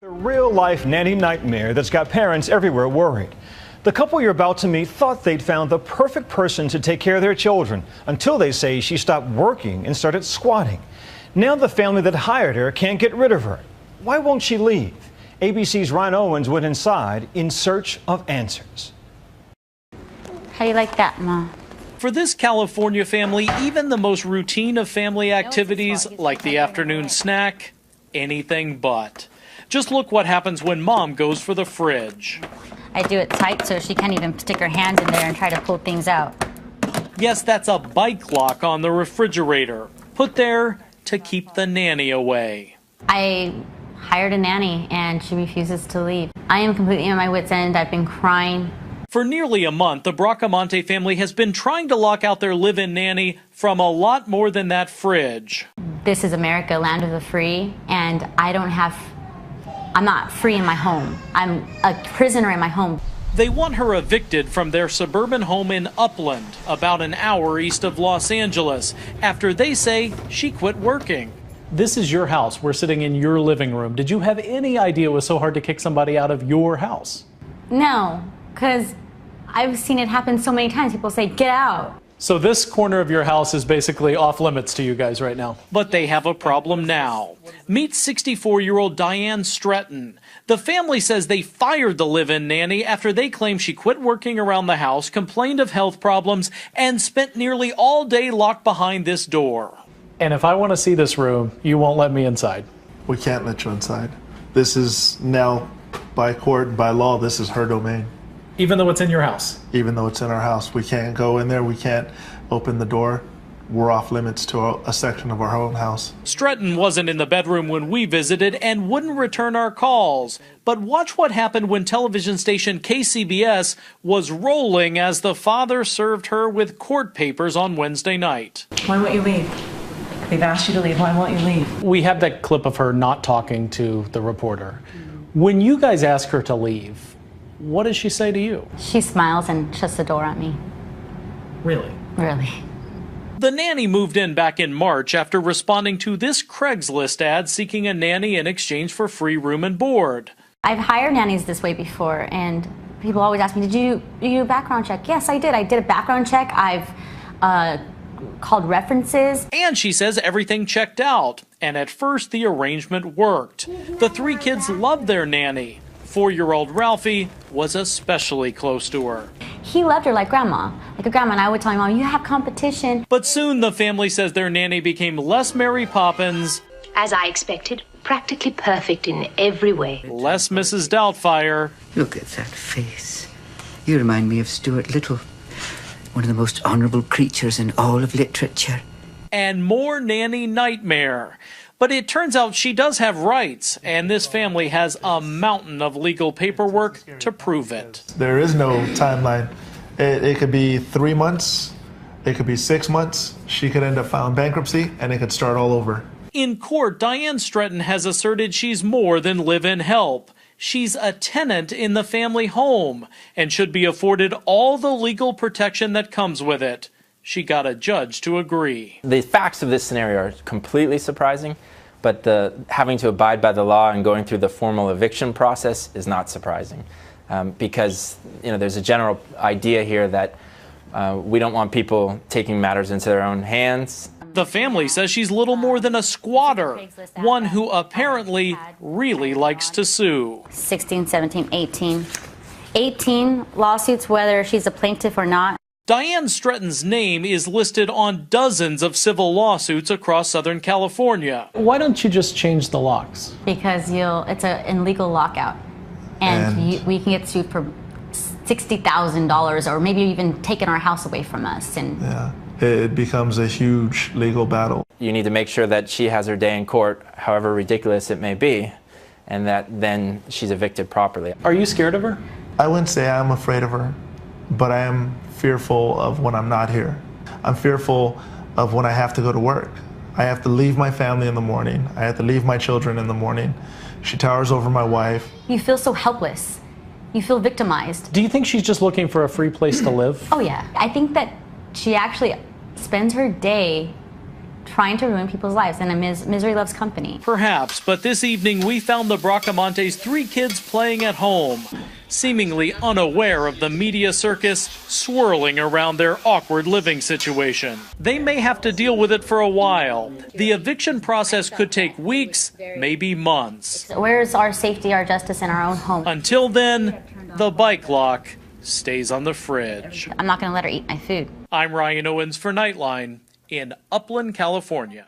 The real-life nanny nightmare that's got parents everywhere worried. The couple you're about to meet thought they'd found the perfect person to take care of their children until they say she stopped working and started squatting. Now the family that hired her can't get rid of her. Why won't she leave? ABC's Ron Owens went inside in search of answers. How you like that, Ma? For this California family, even the most routine of family activities, like the afternoon snack, anything but. Just look what happens when Mom goes for the fridge. I do it tight so she can't even stick her hands in there and try to pull things out. Yes, that's a bike lock on the refrigerator, put there to keep the nanny away. I hired a nanny and she refuses to leave. I am completely at my wit's end. I've been crying. For nearly a month, the Bracamonte family has been trying to lock out their live-in nanny from a lot more than that fridge. This is America, land of the free, and I'm not free in my home. I'm a prisoner in my home. They want her evicted from their suburban home in Upland, about an hour east of Los Angeles, after they say she quit working. This is your house. We're sitting in your living room. Did you have any idea it was so hard to kick somebody out of your house? No, because I've seen it happen so many times. People say, get out. So this corner of your house is basically off limits to you guys right now. But they have a problem now. Meet 64-year-old Diane Stretton. The family says they fired the live-in nanny after they claim she quit working around the house, complained of health problems, and spent nearly all day locked behind this door. And if I want to see this room, you won't let me inside. We can't let you inside. This is now, by court, by law, this is her domain. Even though it's in your house? Even though it's in our house. We can't go in there. We can't open the door. We're off limits to a section of our own house. Stretton wasn't in the bedroom when we visited and wouldn't return our calls. But watch what happened when television station KCBS was rolling as the father served her with court papers on Wednesday night. Why won't you leave? They've asked you to leave. Why won't you leave? We have that clip of her not talking to the reporter. When you guys ask her to leave, what does she say to you? She smiles and shuts the door on me. Really? Really. The nanny moved in back in March after responding to this Craigslist ad seeking a nanny in exchange for free room and board. I've hired nannies this way before, and people always ask me, did you do a background check? Yes, I did. I did a background check. I've called references. And she says everything checked out. And at first, the arrangement worked. The 3 kids loved their nanny. 4-year-old Ralphie was especially close to her. He loved her like grandma, like a grandma, and I would tell him, Mom, you have competition. But soon the family says their nanny became less Mary Poppins, as I expected, practically perfect in every way, less Mrs. Doubtfire. Look at that face. You remind me of Stuart Little, one of the most honorable creatures in all of literature. And more nanny nightmare. But it turns out she does have rights, and this family has a mountain of legal paperwork to prove it. There is no timeline. It could be 3 months, it could be 6 months. She could end up filing bankruptcy, and it could start all over. In court, Diane Stretton has asserted she's more than live-in help. She's a tenant in the family home and should be afforded all the legal protection that comes with it. She got a judge to agree. The facts of this scenario are completely surprising, but having to abide by the law and going through the formal eviction process is not surprising, because there's a general idea here that we don't want people taking matters into their own hands. The family says she's little more than a squatter, one who apparently really likes to sue. 16, 17, 18. 18 lawsuits, whether she's a plaintiff or not. Diane Stretton's name is listed on dozens of civil lawsuits across Southern California. Why don't you just change the locks? Because it's an illegal lockout. And we can get sued for $60,000 or maybe even taking our house away from us. Yeah, it becomes a huge legal battle. You need to make sure that she has her day in court, however ridiculous it may be, and that then she's evicted properly. Are you scared of her? I wouldn't say I'm afraid of her, but I am fearful of when I'm not here. I'm fearful of when I have to go to work. I have to leave my family in the morning. I have to leave my children in the morning. She towers over my wife. You feel so helpless. You feel victimized. Do you think she's just looking for a free place to live? Oh yeah. I think that she actually spends her day trying to ruin people's lives, and misery loves company. Perhaps, but this evening we found the Bracamontes' 3 kids playing at home, seemingly unaware of the media circus swirling around their awkward living situation. They may have to deal with it for a while. The eviction process could take weeks, maybe months. Where's our safety, our justice in our own home? Until then, the bike lock stays on the fridge. I'm not going to let her eat my food. I'm Ryan Owens for Nightline in Upland, California.